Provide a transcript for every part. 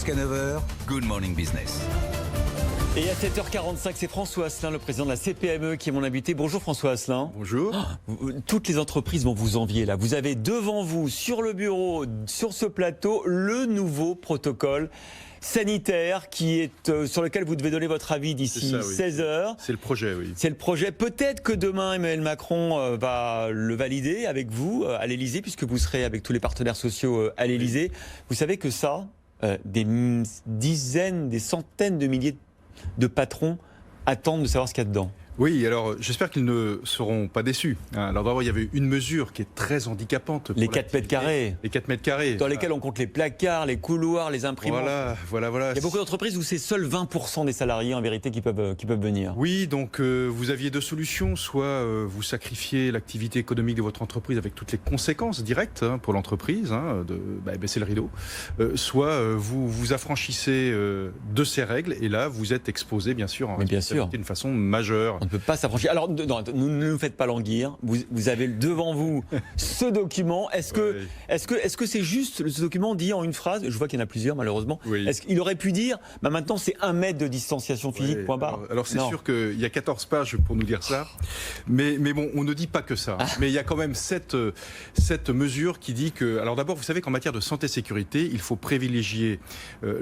Jusqu'à 9h, Good Morning Business. Et à 7h45, c'est François Asselin, le président de la CPME, qui est mon invité. Bonjour François Asselin. Bonjour. Toutes les entreprises vont vous envier là. Vous avez devant vous, sur le bureau, sur ce plateau, le nouveau protocole sanitaire qui est sur lequel vous devez donner votre avis d'ici 16h. C'est le projet, oui. C'est le projet. Peut-être que demain, Emmanuel Macron va le valider avec vous à l'Elysée, puisque vous serez avec tous les partenaires sociaux à l'Elysée. Vous savez que ça, des dizaines, des centaines de milliers de patrons attendent de savoir ce qu'il y a dedans. Oui, alors j'espère qu'ils ne seront pas déçus. Alors d'abord, il y avait une mesure qui est très handicapante. Les 4 mètres carrés. Les 4 mètres carrés. Dans lesquels on compte les placards, les couloirs, les imprimantes. Voilà. Il y a beaucoup d'entreprises où c'est seuls 20% des salariés en vérité qui peuvent venir. Oui, donc vous aviez deux solutions. Soit vous sacrifiez l'activité économique de votre entreprise avec toutes les conséquences directes pour l'entreprise, de baisser le rideau. Soit vous vous affranchissez de ces règles et là vous êtes exposé bien sûr en responsabilité d'une façon majeure. On ne peut pas s'affranchir. Alors, ne nous faites pas languir. Vous avez devant vous ce document. Est-ce que c'est juste, ce document dit en une phrase, je vois qu'il y en a plusieurs malheureusement, est-ce qu'il aurait pu dire, maintenant c'est 1 mètre de distanciation physique, point barre. Alors c'est sûr qu'il y a 14 pages pour nous dire ça, mais bon, on ne dit pas que ça. Mais il y a quand même cette mesure qui dit que, alors d'abord, vous savez qu'en matière de santé-sécurité, il faut privilégier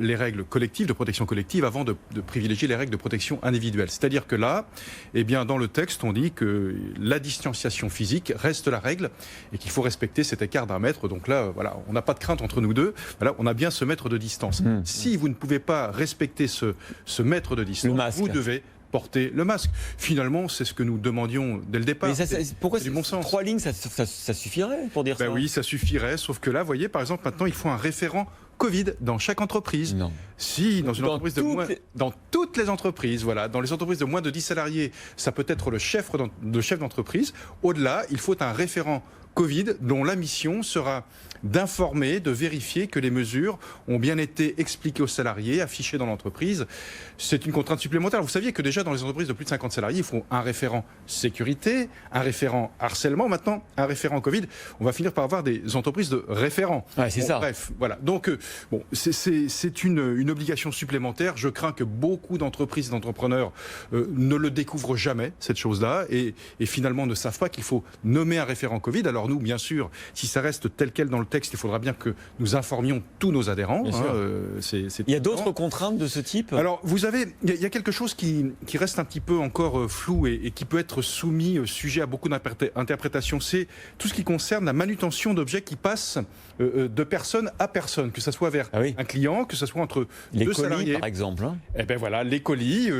les règles collectives, de protection collective, avant de privilégier les règles de protection individuelle. C'est-à-dire que là, eh bien, dans le texte, on dit que la distanciation physique reste la règle et qu'il faut respecter cet écart d'1 mètre. Donc là, voilà, on n'a pas de crainte entre nous deux. Voilà, on a bien ce mètre de distance. Si vous ne pouvez pas respecter ce mètre de distance, vous devez porter le masque. Finalement, c'est ce que nous demandions dès le départ. Mais pourquoi c'est du bon sens. 3 lignes, ça suffirait pour dire ça? Oui, ça suffirait. Sauf que là, vous voyez, par exemple, maintenant, il faut un référent Covid dans chaque entreprise. Non. Si, dans une entreprise dans toutes les entreprises, voilà, dans les entreprises de moins de 10 salariés, ça peut être le chef d'entreprise. Au-delà, il faut un référent Covid dont la mission sera d'informer, de vérifier que les mesures ont bien été expliquées aux salariés, affichées dans l'entreprise. C'est une contrainte supplémentaire. Vous saviez que déjà dans les entreprises de plus de 50 salariés, il faut un référent sécurité, un référent harcèlement, maintenant un référent Covid. On va finir par avoir des entreprises de référents. Ouais, c'est ça. Bref, voilà. Donc, c'est une obligation supplémentaire. Je crains que beaucoup d'entreprises et d'entrepreneurs ne le découvrent jamais, cette chose-là, et finalement ne savent pas qu'il faut nommer un référent Covid. Alors nous, bien sûr, si ça reste tel quel dans le texte, il faudra bien que nous informions tous nos adhérents. Il y a d'autres contraintes de ce type? Alors, vous avez, il y a quelque chose qui reste un petit peu encore flou et qui peut être soumis sujet à beaucoup d'interprétations. C'est tout ce qui concerne la manutention d'objets qui passent de personne à personne, que ce soit vers un client, que ce soit entre deux salariés. Les colis, par exemple. Eh bien voilà, les colis.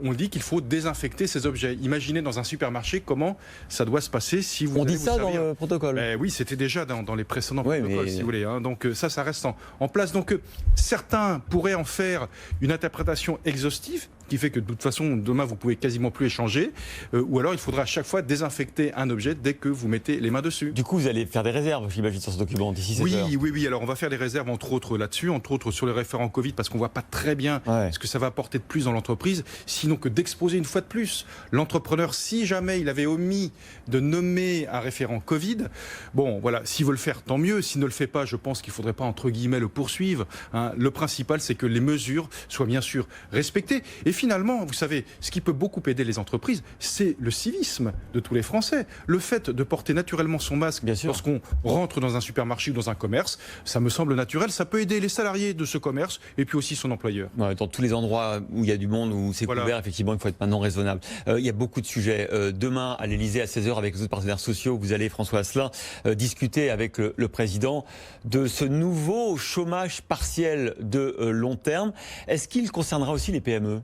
On dit qu'il faut désinfecter ces objets. Imaginez dans un supermarché comment ça doit se passer si vous. On dit ça dans le protocole. Oui, c'était déjà dans les précédents protocoles, si vous voulez. Donc ça reste en place. Donc certains pourraient en faire une interprétation exhaustive, qui fait que de toute façon, demain, vous pouvez quasiment plus échanger. Ou alors, il faudra à chaque fois désinfecter un objet dès que vous mettez les mains dessus. Du coup, vous allez faire des réserves, j'imagine, sur ce document d'ici 7 heures. Oui. Alors, on va faire des réserves, entre autres, là-dessus, entre autres sur les référents Covid, parce qu'on ne voit pas très bien ce que ça va apporter de plus dans l'entreprise, sinon que d'exposer une fois de plus l'entrepreneur, si jamais il avait omis de nommer un référent Covid. Bon, voilà, s'il veut le faire, tant mieux. S'il ne le fait pas, je pense qu'il ne faudrait pas, entre guillemets, le poursuivre. Le principal, c'est que les mesures soient bien sûr respectées. Et finalement, vous savez, ce qui peut beaucoup aider les entreprises, c'est le civisme de tous les Français. Le fait de porter naturellement son masque lorsqu'on rentre dans un supermarché ou dans un commerce, ça me semble naturel. Ça peut aider les salariés de ce commerce et puis aussi son employeur. Dans tous les endroits où il y a du monde, où c'est couvert, effectivement, il faut être maintenant raisonnable. Il y a beaucoup de sujets. Demain, à l'Elysée, à 16h, avec les autres partenaires sociaux, vous allez, François Asselin, discuter avec le président de ce nouveau chômage partiel de long terme. Est-ce qu'il concernera aussi les PME ?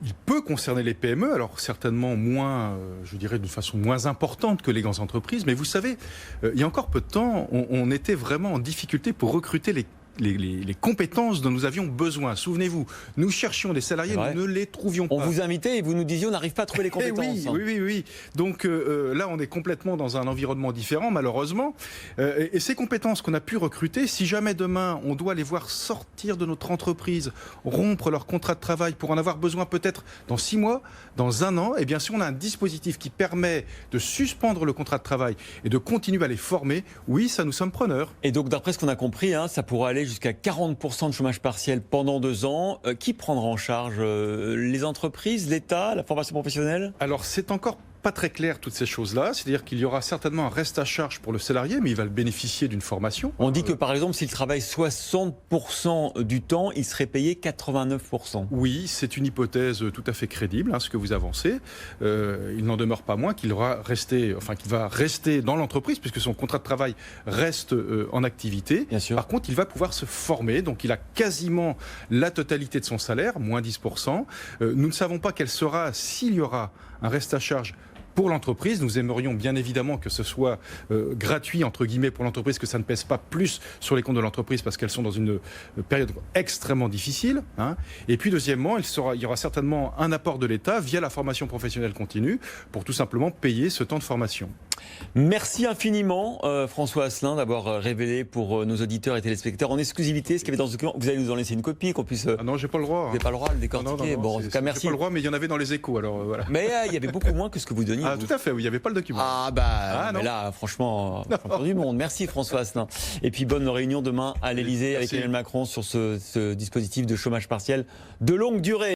Il peut concerner les PME, alors certainement moins, je dirais d'une façon moins importante que les grandes entreprises, mais vous savez, il y a encore peu de temps, on était vraiment en difficulté pour recruter les compétences dont nous avions besoin. Souvenez-vous, nous cherchions des salariés, nous ne les trouvions pas. On vous invitait et vous nous disiez on n'arrive pas à trouver les compétences. Oui. Donc là, on est complètement dans un environnement différent, malheureusement. Et ces compétences qu'on a pu recruter, si jamais demain, on doit les voir sortir de notre entreprise, rompre leur contrat de travail pour en avoir besoin peut-être dans 6 mois, dans 1 an, eh bien si on a un dispositif qui permet de suspendre le contrat de travail et de continuer à les former, oui, ça nous sommes preneurs. Et donc, d'après ce qu'on a compris, ça pourrait aller aller jusqu'à 40% de chômage partiel pendant 2 ans. Qui prendra en charge les entreprises, l'État, la formation professionnelle? Alors c'est encore pas très clair toutes ces choses-là, c'est-à-dire qu'il y aura certainement un reste à charge pour le salarié, mais il va le bénéficier d'une formation. On dit que par exemple s'il travaille 60% du temps, il serait payé 89%. Oui, c'est une hypothèse tout à fait crédible, ce que vous avancez. Il n'en demeure pas moins qu'il va rester dans l'entreprise puisque son contrat de travail reste en activité. Bien sûr. Par contre, il va pouvoir se former, donc il a quasiment la totalité de son salaire, moins 10%. Nous ne savons pas quel sera, s'il y aura un reste à charge pour l'entreprise. Nous aimerions bien évidemment que ce soit gratuit, entre guillemets, pour l'entreprise, que ça ne pèse pas plus sur les comptes de l'entreprise parce qu'elles sont dans une période extrêmement difficile. Et puis deuxièmement, il y aura certainement un apport de l'État via la formation professionnelle continue pour tout simplement payer ce temps de formation. Merci infiniment François Asselin d'avoir révélé pour nos auditeurs et téléspectateurs en exclusivité ce qu'il y avait dans ce document. Vous allez nous en laisser une copie qu'on puisse... Ah non, j'ai pas le droit. Vous n'avez pas le droit de le décortiquer. Non, bon, en tout cas, merci. J'ai pas le droit, mais il y en avait dans les Échos, alors voilà. Mais il y avait beaucoup moins que ce que vous donniez. Ah, tout à fait, oui, il n'y avait pas le document. Mais là, franchement, champion du monde. Merci François Asselin. Et puis bonne réunion demain à l'Élysée avec Emmanuel Macron sur ce dispositif de chômage partiel de longue durée.